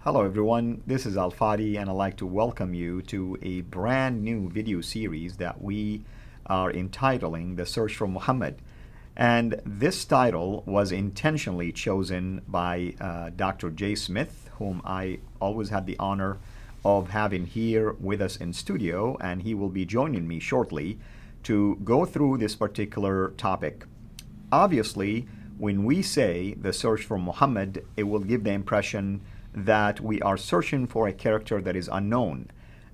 Hello everyone, this is Al Fadi and I'd like to welcome you to a brand new video series that we are entitling The Search for Muhammad. And this title was intentionally chosen by Dr. Jay Smith, whom I always had the honor of having here with us in studio, and he will be joining me shortly to go through this particular topic. Obviously, when we say The Search for Muhammad, it will give the impression that we are searching for a character that is unknown.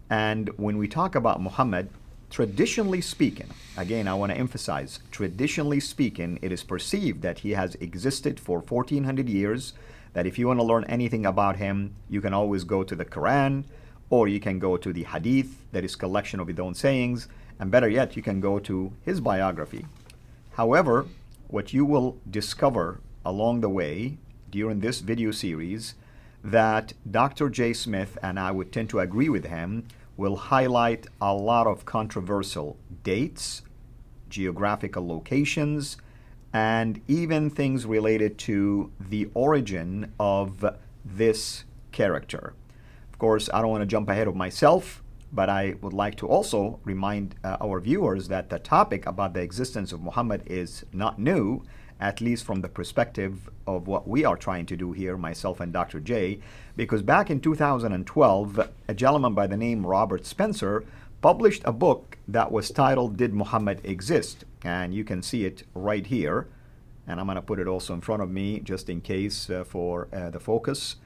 And when we talk about Muhammad, traditionally speaking, again, I want to emphasize, traditionally speaking, it is perceived that he has existed for 1400 years, that if you want to learn anything about him, you can always go to the Quran, or you can go to the Hadith, that is collection of his own sayings, and better yet, you can go to his biography. However, what you will discover along the way during this video series that Dr. Jay Smith, and I would tend to agree with him, will highlight a lot of controversial dates, geographical locations, and even things related to the origin of this character. Of course, I don't want to jump ahead of myself, but I would like to also remind our viewers that the topic about the existence of Muhammad is not new, at least from the perspective of what we are trying to do here, myself and Dr. J, because back in 2012, a gentleman by the name Robert Spencer published a book that was titled Did Muhammad Exist? And you can see it right here. And I'm going to put it also in front of me just in case for the focus.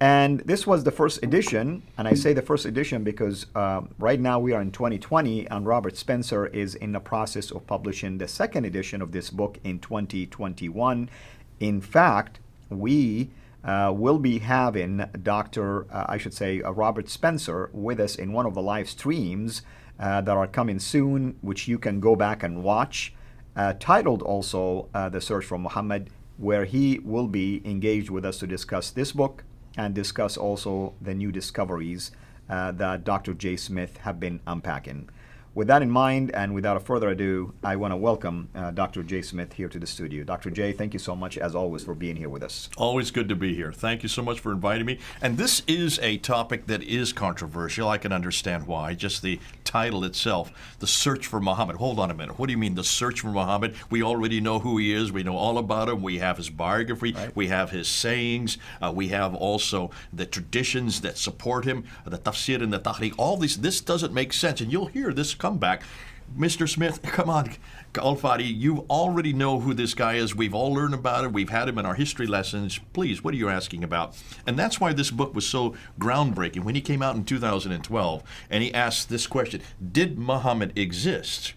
And this was the first edition, and I say the first edition because right now we are in 2020, and Robert Spencer is in the process of publishing the second edition of this book in 2021. In fact, we will be having Robert Spencer with us in one of the live streams that are coming soon, which you can go back and watch, titled also The Search for Muhammad, where he will be engaged with us to discuss this book and discuss also the new discoveries that Dr. Jay Smith have been unpacking. With that in mind, and without further ado, I want to welcome Dr. Jay Smith here to the studio. Dr. Jay, thank you so much, as always, for being here with us. Always good to be here. Thank you so much for inviting me. And this is a topic that is controversial. I can understand why. Just the title itself, The Search for Muhammad. Hold on a minute. What do you mean, The Search for Muhammad? We already know who he is. We know all about him. We have his biography. Right. We have his sayings. We have also the traditions that support him, the tafsir and the tahriq. All these, this doesn't make sense. And you'll hear this come back. Mr. Smith, come on, Al Fadi, you already know who this guy is. We've all learned about it. We've had him in our history lessons. Please, what are you asking about? And that's why this book was so groundbreaking. When he came out in 2012 and he asked this question, did Muhammad exist?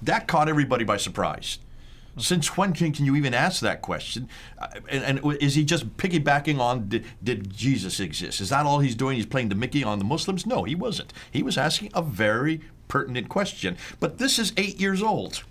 That caught everybody by surprise. Since when can you even ask that question? And is he just piggybacking on did Jesus exist? Is that all he's doing? He's playing the Mickey on the Muslims? No, he wasn't. He was asking a very pertinent question. But this is 8 years old.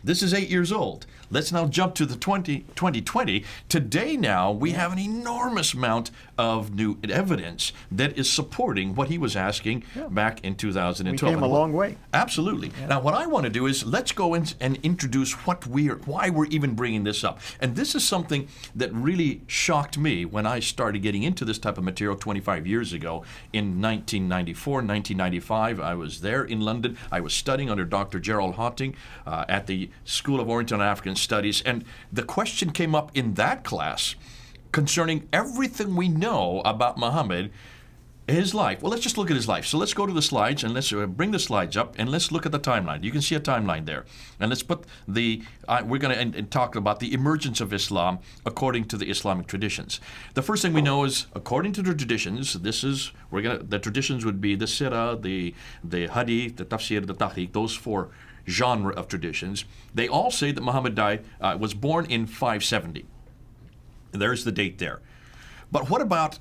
This is 8 years old. Let's now jump to the 2020. Today now, we have an enormous amount of new evidence that is supporting what he was asking back in 2012. We came a long way. Absolutely. Yeah. Now, what I want to do is let's go in and introduce why we're even bringing this up. And this is something that really shocked me when I started getting into this type of material 25 years ago. In 1994, 1995, I was there in London. I was studying under Dr. Gerald Hawting at the School of Oriental and African Studies, and the question came up in that class concerning everything we know about Muhammad, his life. Well, let's just look at his life. So let's go to the slides, and let's bring the slides up, and let's look at the timeline. You can see a timeline there. And let's put we're going to talk about the emergence of Islam according to the Islamic traditions. The first thing we know is, according to the traditions, the traditions would be the Sirah, the Hadith, the Tafsir, the Tahriq, those four genre of traditions. They all say that Muhammad was born in 570. There's the date there. But what about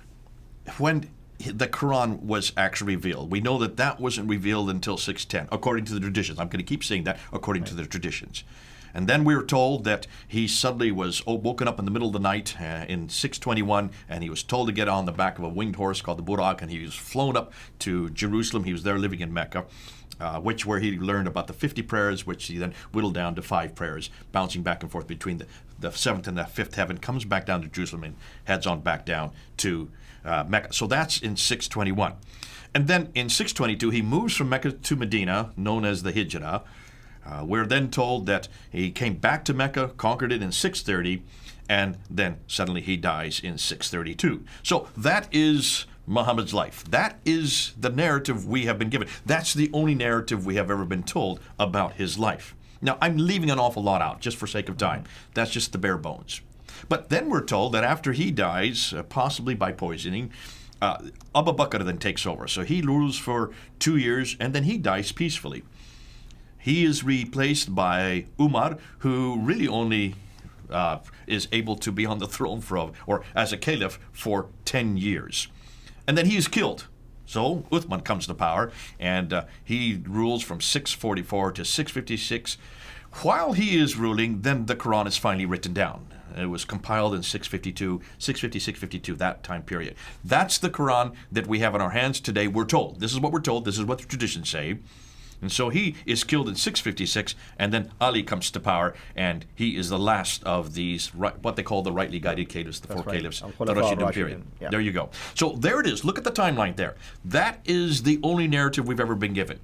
when the Quran was actually revealed? We know that wasn't revealed until 610, according to the traditions. I'm going to keep saying that, according to the traditions. And then we were told that he suddenly was woken up in the middle of the night in 621, and he was told to get on the back of a winged horse called the Buraq, and he was flown up to Jerusalem. He was there living in Mecca. where he learned about the 50 prayers, which he then whittled down to 5 prayers, bouncing back and forth between the 7th and the 5th heaven, comes back down to Jerusalem and heads on back down to Mecca. So that's in 621. And then in 622, he moves from Mecca to Medina, known as the Hijrah. We're then told that he came back to Mecca, conquered it in 630, and then suddenly he dies in 632. So that is Muhammad's life. That is the narrative we have been given. That's the only narrative we have ever been told about his life. Now, I'm leaving an awful lot out just for sake of time. That's just the bare bones. But then we're told that after he dies, possibly by poisoning, Abu Bakr then takes over. So he rules for 2 years, and then he dies peacefully. He is replaced by Umar, who really only is able to be on the throne or as a caliph for 10 years. And then he is killed. So Uthman comes to power, and he rules from 644 to 656. While he is ruling, then the Quran is finally written down. It was compiled in 652, 650, 652, that time period. That's the Quran that we have in our hands today, we're told. This is what we're told. This is what the traditions say. And so he is killed in 656, and then Ali comes to power, and he is the last of these, what they call the rightly guided caliphs, the 4 caliphs, the Rashidun period. Yeah. There you go. So there it is. Look at the timeline there. That is the only narrative we've ever been given.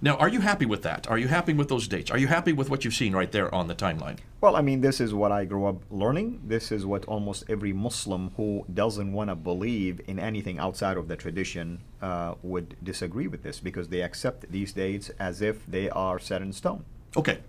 Now, are you happy with that? Are you happy with those dates? Are you happy with what you've seen right there on the timeline? Well, I mean, this is what I grew up learning. This is what almost every Muslim who doesn't want to believe in anything outside of the tradition would disagree with this, because they accept these dates as if they are set in stone. Okay.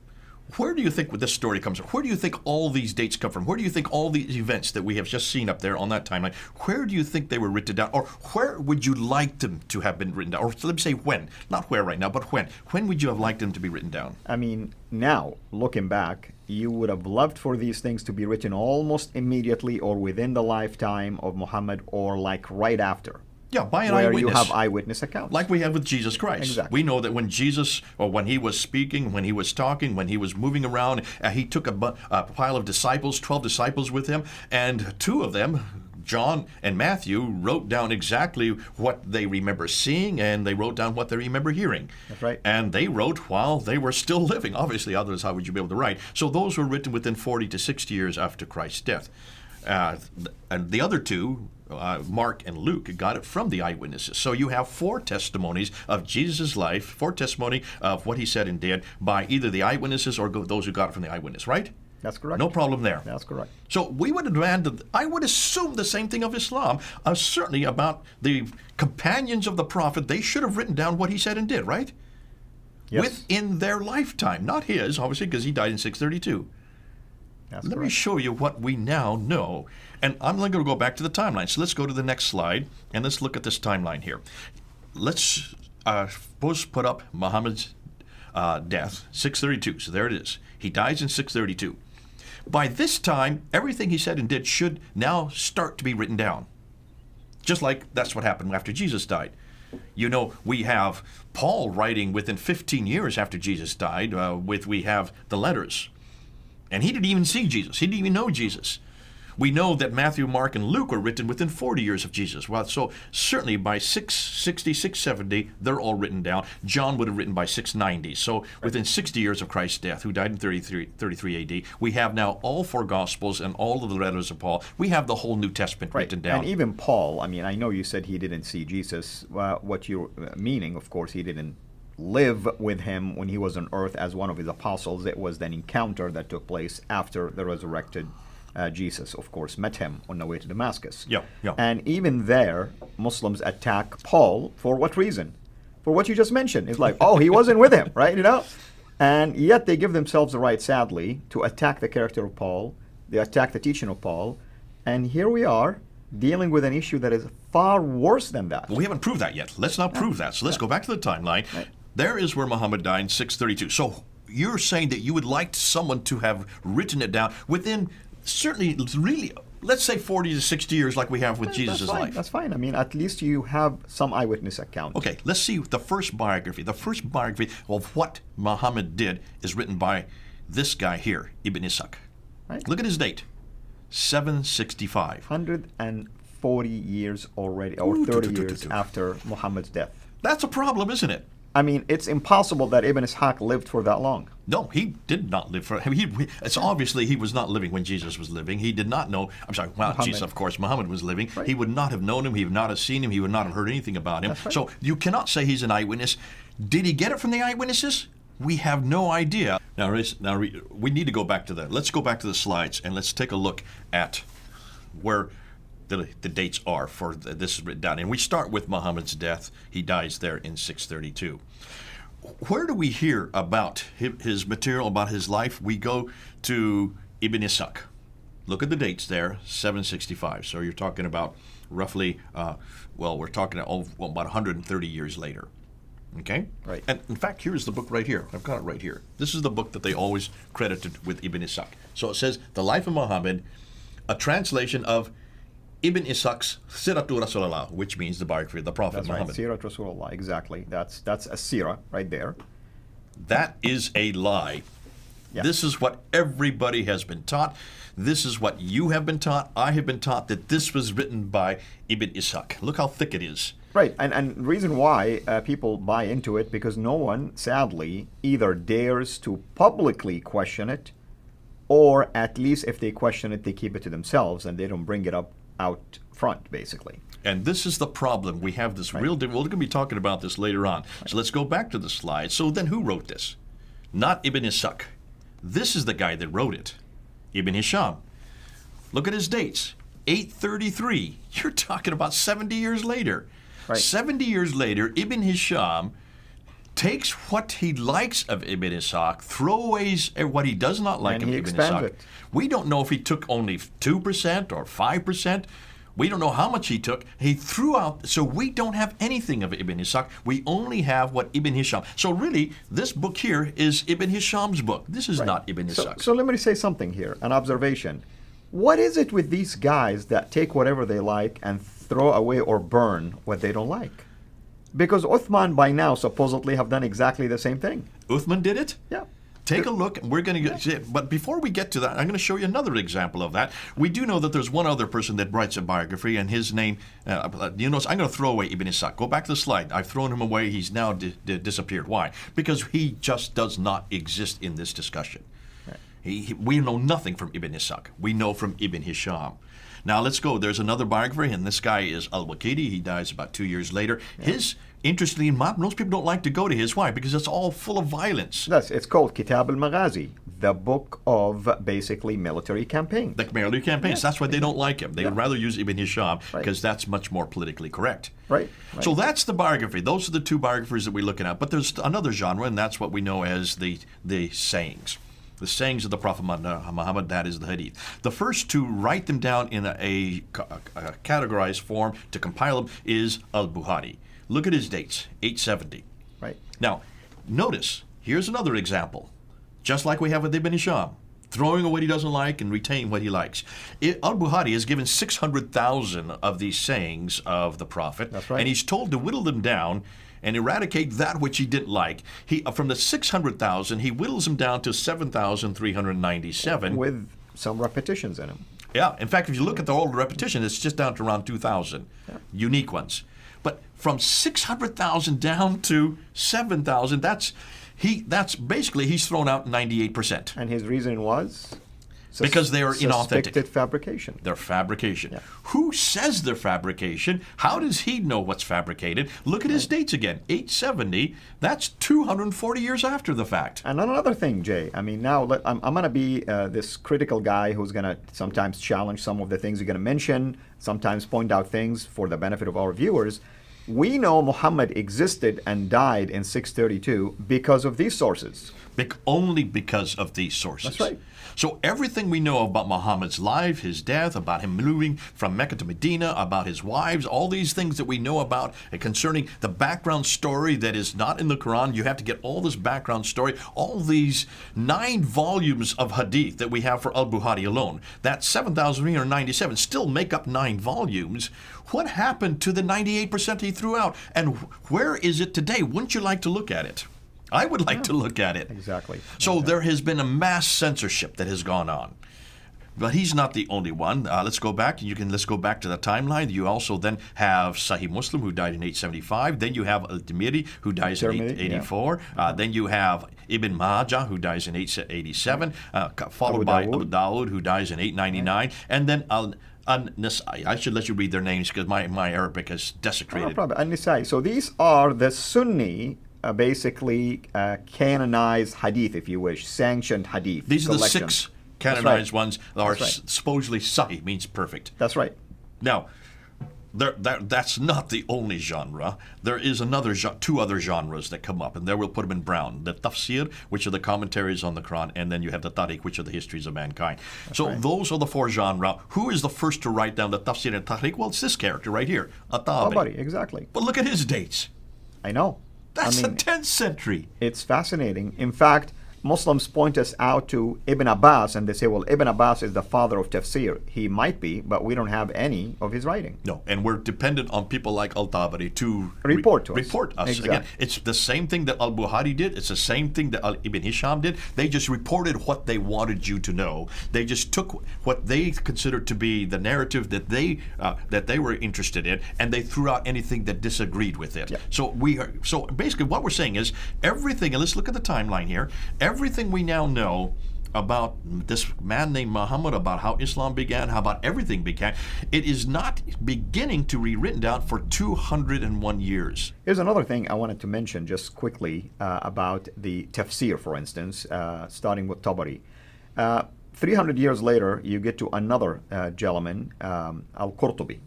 Where do you think this story comes from? Where do you think all these dates come from? Where do you think all these events that we have just seen up there on that timeline, where do you think they were written down? Or where would you like them to have been written down? Or let me say when. Not where right now, but when. When would you have liked them to be written down? I mean, now, looking back, you would have loved for these things to be written almost immediately or within the lifetime of Muhammad, or like right after. Yeah, by an where eyewitness. You have eyewitness accounts. Like we have with Jesus Christ. Exactly. We know that when Jesus, or when he was speaking, when he was talking, when he was moving around, he took a pile of disciples, 12 disciples with him, and 2 of them, John and Matthew, wrote down exactly what they remember seeing, and they wrote down what they remember hearing. That's right. And they wrote while they were still living. Obviously, otherwise how would you be able to write? So those were written within 40 to 60 years after Christ's death. And the other 2, Mark and Luke, got it from the eyewitnesses. So you have 4 testimonies of Jesus' life, 4 testimony of what he said and did by either the eyewitnesses or those who got it from the eyewitness, right? That's correct. No problem there. That's correct. So we would demand, I would assume the same thing of Islam, certainly about the companions of the Prophet. They should have written down what he said and did, right? Yes. Within their lifetime, not his, obviously, because he died in 632. Let me show you what we now know. And I'm going to go back to the timeline. So let's go to the next slide, and let's look at this timeline here. Let's put up Muhammad's death, 632. So there it is. He dies in 632. By this time, everything he said and did should now start to be written down. Just like that's what happened after Jesus died. You know, we have Paul writing within 15 years after Jesus died, we have the letters. And he didn't even see Jesus. He didn't even know Jesus. We know that Matthew, Mark, and Luke were written within 40 years of Jesus. Well, so certainly by 660, 670, they're all written down. John would have written by 690. So within 60 years of Christ's death, who died in 33 AD, we have now all 4 Gospels and all of the letters of Paul. We have the whole New Testament written down. And even Paul, I mean, I know you said he didn't see Jesus. What you're meaning, of course, he didn't live with him when he was on earth as one of his apostles. It was an encounter that took place after the resurrected Jesus, of course, met him on the way to Damascus. Yeah. And even there, Muslims attack Paul for what reason? For what you just mentioned. It's like, oh, he wasn't with him, right? You know? And yet they give themselves the right, sadly, to attack the character of Paul. They attack the teaching of Paul. And here we are, dealing with an issue that is far worse than that. Well, we haven't proved that yet. Let's not prove that. So let's go back to the timeline. Right. There is where Muhammad died in 632. So you're saying that you would like someone to have written it down within certainly, really, let's say 40 to 60 years like we have with Jesus' life. That's fine. I mean, at least you have some eyewitness account. Okay, let's see the first biography. The first biography of what Muhammad did is written by this guy here, Ibn Ishaq. Right. Look at his date, 765. 140 years already, or 30 years after Muhammad's death. That's a problem, isn't it? I mean, it's impossible that Ibn Ishaq lived for that long. No, he did not live for. It's obviously he was not living when Jesus was living. He did not know. I'm sorry. Well, Muhammad. Jesus, of course, Muhammad was living. Right. He would not have known him. He would not have seen him. He would not have heard anything about him. That's right. So you cannot say he's an eyewitness. Did he get it from the eyewitnesses? We have no idea. Now, we need to go back to that. Let's go back to the slides and let's take a look at where the dates are for this is written down. And we start with Muhammad's death. He dies there in 632. Where do we hear about his material, about his life? We go to Ibn Ishaq. Look at the dates there, 765. So you're talking about roughly, we're talking about 130 years later. Okay? Right. And in fact, here's the book right here. I've got it right here. This is the book that they always credited with Ibn Ishaq. So it says, The Life of Muhammad, a translation of Ibn Ishaq's Siratu Rasulullah, which means the biography of the Prophet That's right, Muhammad. Sirat Rasulullah, exactly. That's a sirah right there. That is a lie. Yeah. This is what everybody has been taught. This is what you have been taught. I have been taught that this was written by Ibn Ishaq. Look how thick it is. Right, and the reason why people buy into it, because no one, sadly, either dares to publicly question it, or at least if they question it, they keep it to themselves and they don't bring it up out front, basically. And this is the problem. We have this real. We're going to be talking about this later on. So let's go back to the slide. So then who wrote this? Not Ibn Ishaq. This is the guy that wrote it, Ibn Hisham. Look at his dates. 833. You're talking about 70 years later. Right. 70 years later, Ibn Hisham takes what he likes of Ibn Ishaq, throwaways what he does not like And of he Ibn expands Ishaq. it. We don't know if he took only 2% or 5%. We don't know how much he took. He threw out, so we don't have anything of Ibn Ishaq. We only have what Ibn Hisham. So really, this book here is Ibn Hisham's book. This is not Ibn Ishaq. So let me say something here, an observation. What is it with these guys that take whatever they like and throw away or burn what they don't like? Because Uthman by now supposedly have done exactly the same thing. Uthman did it? Yeah. Take a look. We're going to get, but before we get to that, I'm going to show you another example of that. We do know that there's one other person that writes a biography, and his name, I'm going to throw away Ibn Ishaq. Go back to the slide. I've thrown him away. He's now disappeared. Why? Because he just does not exist in this discussion. Right. We know nothing from Ibn Ishaq. We know from Ibn Hisham. Now let's go. There's another biography, and this guy is Al-Waqidi. He dies about 2 years later. Yeah. Interestingly, most people don't like to go to his. Why? Because it's all full of violence. It's called Kitab al-Maghazi, the book of basically military campaigns. The military campaigns. That's why they don't like him. They would rather use Ibn Hisham because that's much more politically correct. Right. So that's the biography. Those are the two biographies that we're looking at. But there's another genre, and that's what we know as the sayings. The sayings of the Prophet Muhammad, that is the hadith. The first to write them down in a categorized form, to compile them, is Al-Bukhari. Look at his dates, 870. Right. Now, notice, here's another example. Just like we have with Ibn Hisham, throwing away what he doesn't like and retaining what he likes. Al-Bukhari has given 600,000 of these sayings of the Prophet. That's right. And he's told to whittle them down and eradicate that which he didn't like. From the 600,000, he whittles them down to 7,397. With some repetitions in them. Yeah. In fact, if you look at the old repetition, it's just down to around 2,000 unique ones. But from 600,000 down to 7,000, that's basically he's thrown out 98%. And his reason was? Because they are inauthentic. Suspected fabrication. They're fabrication. Yeah. Who says they're fabrication? How does he know what's fabricated? Look at his dates again. 870, that's 240 years after the fact. And another thing, Jay, I mean, now I'm going to be this critical guy who's going to sometimes challenge some of the things you're going to mention, sometimes point out things for the benefit of our viewers. We know Muhammad existed and died in 632 because of these sources. Only because of these sources. That's right. So everything we know about Muhammad's life, his death, about him moving from Mecca to Medina, about his wives, all these things that we know about concerning the background story that is not in the Quran, you have to get all this background story, all these 9 volumes of hadith that we have for Al-Bukhari alone. That 7,397 still make up 9 volumes. What happened to the 98% he threw out? And where is it today? Wouldn't you like to look at it? I would like to look at it. Exactly. So there has been a mass censorship that has gone on. But he's not the only one. Let's go back. Let's go back to the timeline. You also then have Sahih Muslim, who died in 875. Then you have Al-Tirmidhi, who dies in 884. Then you have Ibn Majah, who dies in 887, followed by Abu Dawud, who dies in 899, and then An-Nasai. I should let you read their names because my Arabic is desecrated. No problem. An-Nasai. So these are the Sunni, basically canonized hadith, if you wish, sanctioned hadith. These are the 6 canonized ones that are supposedly Sahih, means perfect. That's right. Now, that's not the only genre. There is two other genres that come up, and there we'll put them in brown. The tafsir, which are the commentaries on the Quran, and then you have the tariq, which are the histories of mankind. Those are the 4 genres. Who is the first to write down the tafsir and tariq? Well, it's this character right here, At-Tabari. Exactly. But look at his dates. I know. That's the 10th century. It's fascinating. In fact, Muslims point us out to Ibn Abbas, and they say, well, Ibn Abbas is the father of tafsir. He might be, but we don't have any of his writing. No, and we're dependent on people like Al-Tabari to report us. Exactly. Again, it's the same thing that Al-Bukhari did. It's the same thing that Ibn Hisham did. They just reported what they wanted you to know. They just took what they considered to be the narrative that they were interested in, and they threw out anything that disagreed with it. Yeah. So basically what we're saying is everything, and let's look at the timeline here, everything we now know about this man named Muhammad, about how Islam began, how about everything began, it is not beginning to be written down for 201 years. Here's another thing I wanted to mention just quickly about the tafsir, for instance, starting with Tabari. 300 years later, you get to another gentleman, Al-Qurtubi,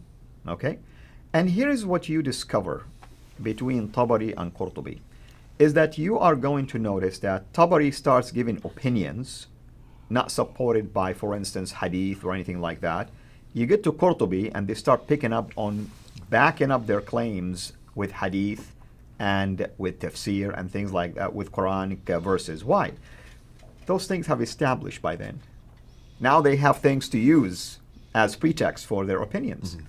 okay? And here is what you discover between Tabari and Qurtubi, is that you are going to notice that Tabari starts giving opinions not supported by, for instance, hadith or anything like that. You get to Qurtubi and they start picking up on backing up their claims with hadith and with tafsir and things like that, with Quranic verses. Why? Those things have established by then. Now they have things to use as pretext for their opinions. Mm-hmm.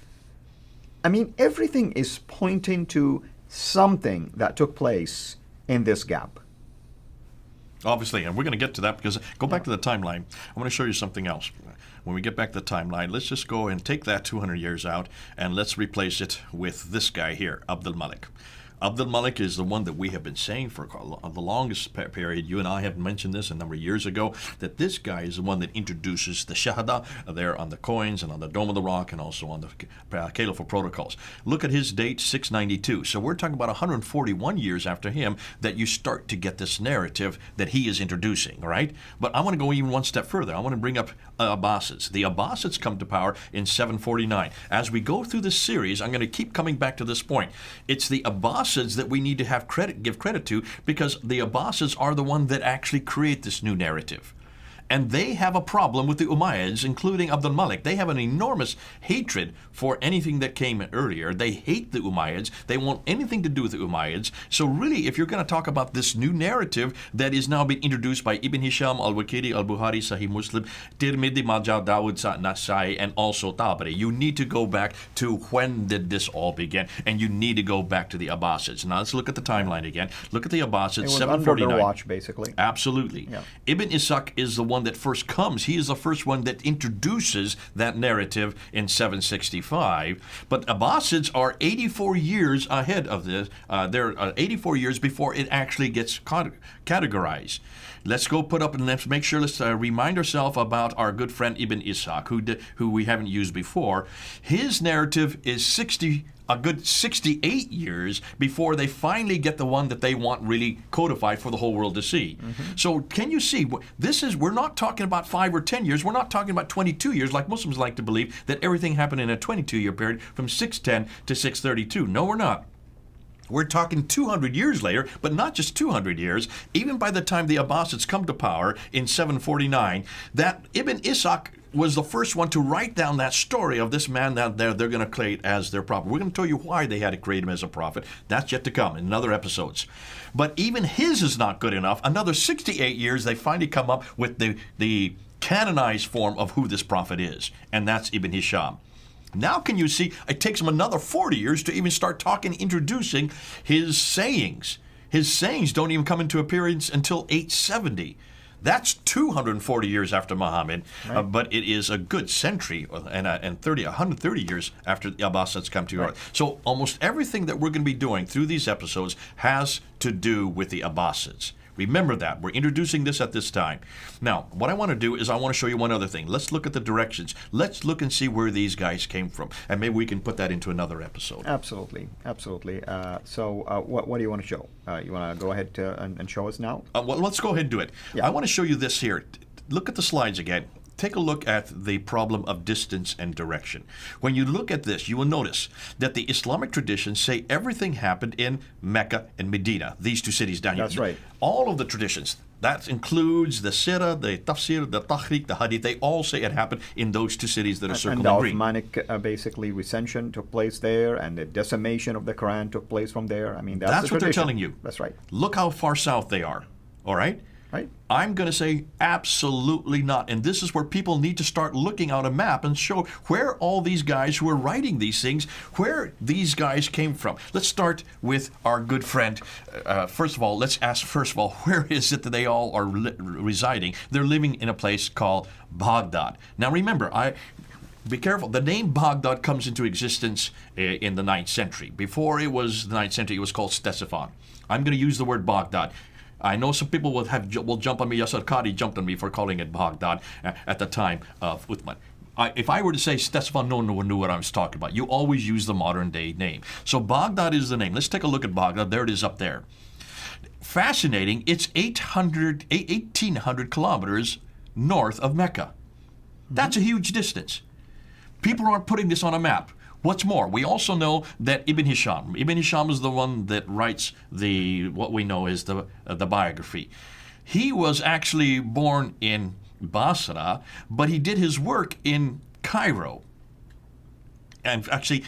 I mean, everything is pointing to something that took place in this gap. Obviously, and we're going to get to that because go back to the timeline. I want to show you something else. When we get back to the timeline, let's just go and take that 200 years out and let's replace it with this guy here, Abdul Malik. Abdul Malik is the one that we have been saying for the longest period. You and I have mentioned this a number of years ago, that this guy is the one that introduces the Shahada there on the coins and on the Dome of the Rock and also on the Caliphal Protocols. Look at his date, 692. So we're talking about 141 years after him that you start to get this narrative that he is introducing, right? But I want to go even one step further. I want to bring up Abbasids. The Abbasids come to power in 749. As we go through this series, I'm going to keep coming back to this point. It's the Abbasids that we need to give credit to, because the Abbasids are the one that actually create this new narrative. And they have a problem with the Umayyads, including Abdul Malik. They have an enormous hatred for anything that came earlier. They hate the Umayyads. They want anything to do with the Umayyads. So really, if you're going to talk about this new narrative that is now being introduced by Ibn Hisham, Al-Waqidi, Al-Bukhari, Sahih Muslim, Tirmidhi, Majah, Dawud, Nasai, and also Tabari, you need to go back to when did this all begin, and you need to go back to the Abbasids. Now let's look at the timeline again. Look at the Abbasids, it was 749. Under their watch, basically. Absolutely. Yeah. Ibn Ishaq is the one that first comes. He is the first one that introduces that narrative in 765. But Abbasids are 84 years ahead of this. They're 84 years before it actually gets categorized. Let's go put up and let's make sure, let's remind ourselves about our good friend Ibn Ishaq, who we haven't used before. His narrative is a good 68 years before they finally get the one that they want really codified for the whole world to see. Mm-hmm. So can you see, we're not talking about 5 or 10 years, we're not talking about 22 years like Muslims like to believe, that everything happened in a 22-year period from 610 to 632. No, we're not. We're talking 200 years later, but not just 200 years. Even by the time the Abbasids come to power in 749, that Ibn Ishaq was the first one to write down that story of this man that they're going to create as their prophet. We're going to tell you why they had to create him as a prophet. That's yet to come in other episodes. But even his is not good enough. Another 68 years, they finally come up with the canonized form of who this prophet is, and that's Ibn Hisham. Now can you see, it takes him another 40 years to even start introducing his sayings. His sayings don't even come into appearance until 870. That's 240 years after Muhammad, Right. but it is a good century and 130 years after the Abbasids come to Earth. So almost everything that we're going to be doing through these episodes has to do with the Abbasids. Remember that. We're introducing this at this time. Now, what I want to do is I want to show you one other thing. Let's look at the directions. Let's look and see where these guys came from. And maybe we can put that into another episode. Absolutely, absolutely. What do you want to show? You want to go ahead and show us now? Well, let's go ahead and do it. Yeah. I want to show you this here. Look at the slides again. Take a look at the problem of distance and direction. When you look at this, you will notice that the Islamic traditions say everything happened in Mecca and Medina, these two cities down here. That's right. All of the traditions, that includes the Sirah, the Tafsir, the Tahriq, the Hadith, they all say it happened in those two cities that are circled And the in green. Ottomanic basically recension took place there, and the decimation of the Quran took place from there. I mean, that's the what they're tradition. telling you. That's right. Look how far south they are, all right? Right. I'm going to say absolutely not. And this is where people need to start looking on a map and show where all these guys who are writing these things, where these guys came from. Let's start with our good friend. First of all, let's ask, where is it that they all are residing? They're living in a place called Baghdad. Now remember, be careful. The name Baghdad comes into existence in the 9th century. Before it was the 9th century, it was called Ctesiphon. I'm going to use the word Baghdad. I know some people will jump on me. Yasser Qadi jumped on me for calling it Baghdad at the time of Uthman. If I were to say Ctesiphon, no one knew what I was talking about. You always use the modern day name. So Baghdad is the name. Let's take a look at Baghdad. There it is up there. Fascinating. It's 1,800 kilometers north of Mecca. That's a huge distance. People aren't putting this on a map. What's more, we also know that Ibn Hisham is the one that writes what we know is the biography. He was actually born in Basra, but he did his work in Cairo. And actually,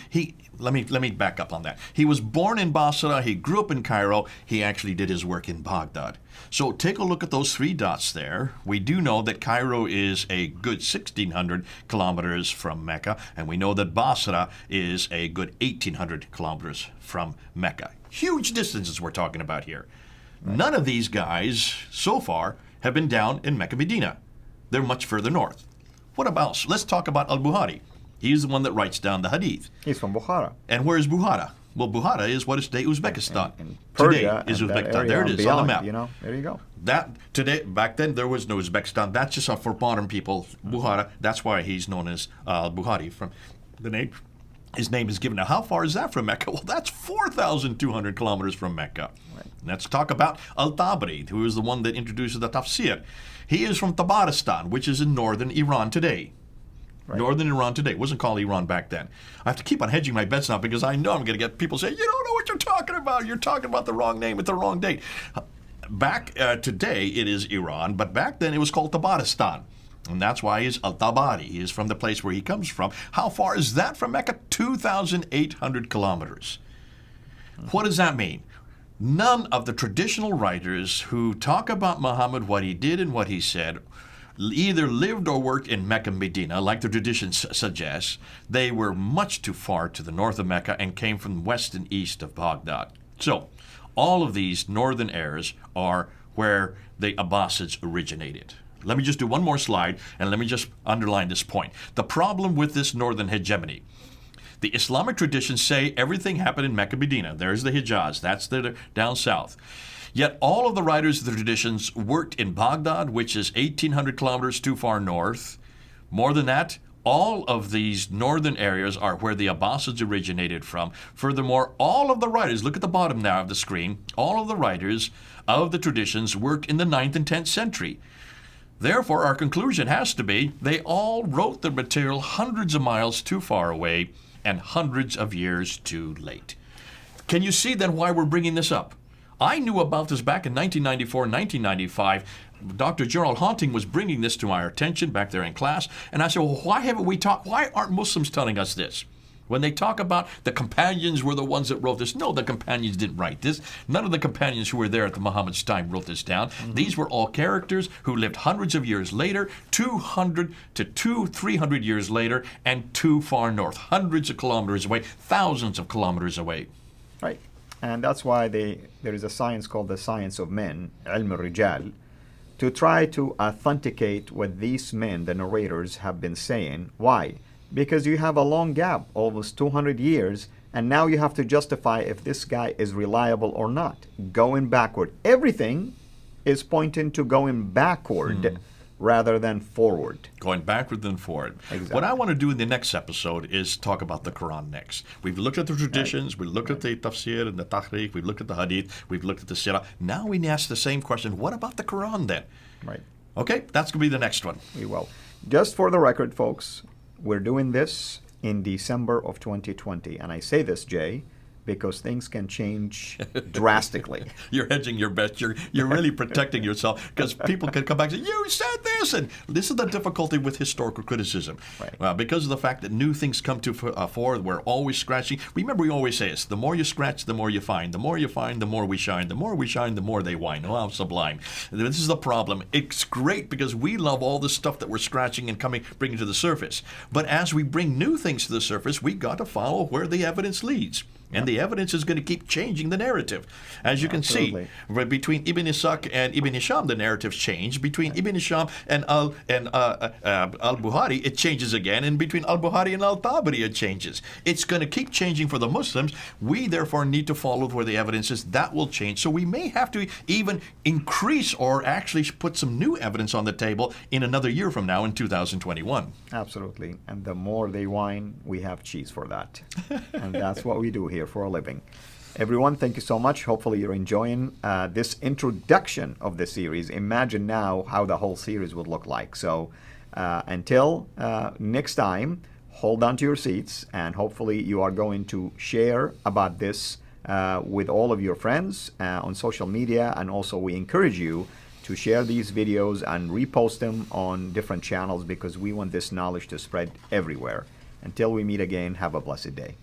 let me back up on that. He was born in Basra, he grew up in Cairo, he actually did his work in Baghdad. So take a look at those 3 dots there. We do know that Cairo is a good 1,600 kilometers from Mecca, and we know that Basra is a good 1,800 kilometers from Mecca. Huge distances we're talking about here. Right. None of these guys, so far, have been down in Mecca, Medina. They're much further north. What about, let's talk about Al-Bukhari. He's the one that writes down the Hadith. He's from Bukhara. And where is Bukhara? Well, Bukhara is what is today Uzbekistan. And Persia, today is and Uzbekistan. There it is beyond, on the map. There you go. Back then, there was no Uzbekistan. That's just for modern people. Bukhara. That's why he's known as Bukhari. From the name, his name is given. Now, how far is that from Mecca? Well, that's 4,200 kilometers from Mecca. Right. Let's talk about Al-Tabari, who is the one that introduces the tafsir. He is from Tabaristan, which is in northern Iran today. Right. Northern Iran today. It wasn't called Iran back then. I have to keep on hedging my bets now because I know I'm going to get people saying, you don't know what you're talking about. You're talking about the wrong name at the wrong date. Back today, it is Iran, but back then it was called Tabaristan. And that's why he's Al-Tabari. He is from the place where he comes from. How far is that from Mecca? 2,800 kilometers. What does that mean? None of the traditional writers who talk about Muhammad, what he did and what he said, either lived or worked in Mecca and Medina, like the tradition suggests. They were much too far to the north of Mecca and came from west and east of Baghdad. So, all of these northern areas are where the Abbasids originated. Let me just do one more slide, and let me just underline this point. The problem with this northern hegemony. The Islamic traditions say everything happened in Mecca and Medina. There's the Hijaz. That's the down south. Yet all of the writers of the traditions worked in Baghdad, which is 1,800 kilometers too far north. More than that, all of these northern areas are where the Abbasids originated from. Furthermore, all of the writers, look at the bottom now of the screen, all of the writers of the traditions worked in the 9th and 10th century. Therefore, our conclusion has to be they all wrote their material hundreds of miles too far away and hundreds of years too late. Can you see then why we're bringing this up? I knew about this back in 1994, 1995. Dr. Gerald Haunting was bringing this to our attention back there in class, and I said, well, why aren't Muslims telling us this? When they talk about the companions were the ones that wrote this, no, the companions didn't write this. None of the companions who were there at the Muhammad's time wrote this down. Mm-hmm. These were all characters who lived hundreds of years later, 200 to 300 years later, and too far north, hundreds of kilometers away, thousands of kilometers away. Right. And that's why there is a science called the science of men, ilm al-rijal, to try to authenticate what these men, the narrators, have been saying. Why? Because you have a long gap, almost 200 years, and now you have to justify if this guy is reliable or not. Going backward. Everything is pointing to going backward rather than forward. Going backward than forward. Exactly. What I want to do in the next episode is talk about the Quran next. We've looked at the traditions, we've looked at the tafsir and the tahriq, we've looked at the hadith, we've looked at the sirah. Now we ask the same question, what about the Quran then? Right. Okay, that's going to be the next one. We will. Just for the record, folks, we're doing this in December of 2020. And I say this, Jay, because things can change drastically. You're hedging your bets. You're really protecting yourself because people can come back and say, you said this. And this is the difficulty with historical criticism. Right. Because of the fact that new things come to fore, we're always scratching. Remember, we always say this, the more you scratch, the more you find. The more you find, the more we shine. The more we shine, the more they whine. Oh, how sublime. This is the problem. It's great because we love all the stuff that we're scratching and bringing to the surface. But as we bring new things to the surface, we got to follow where the evidence leads. And the evidence is going to keep changing the narrative. As you can see, between Ibn Ishaq and Ibn Hisham, the narratives change. Between Ibn Hisham and Al-Bukhari, it changes again. And between Al-Bukhari and Al-Tabari, it changes. It's going to keep changing for the Muslims. We, therefore, need to follow where the evidence is. That will change. So we may have to even increase or actually put some new evidence on the table in another year from now in 2021. Absolutely. And the more they whine, we have cheese for that. And that's what we do here for a living. Everyone, thank you so much. Hopefully you're enjoying this introduction of the series. Imagine now how the whole series would look like. So until next time, hold on to your seats, and hopefully you are going to share about this with all of your friends on social media. And also we encourage you to share these videos and repost them on different channels because we want this knowledge to spread everywhere. Until we meet again, have a blessed day.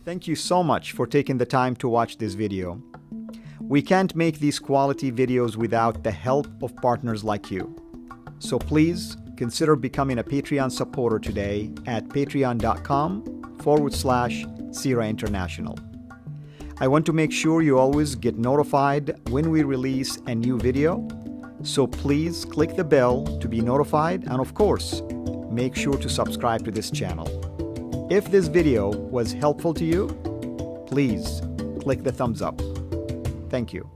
Thank you so much for taking the time to watch this video. We can't make these quality videos without the help of partners like you. So please consider becoming a Patreon supporter today at patreon.com/Sira International. I want to make sure you always get notified when we release a new video. So please click the bell to be notified, and of course, make sure to subscribe to this channel. If this video was helpful to you, please click the thumbs up. Thank you.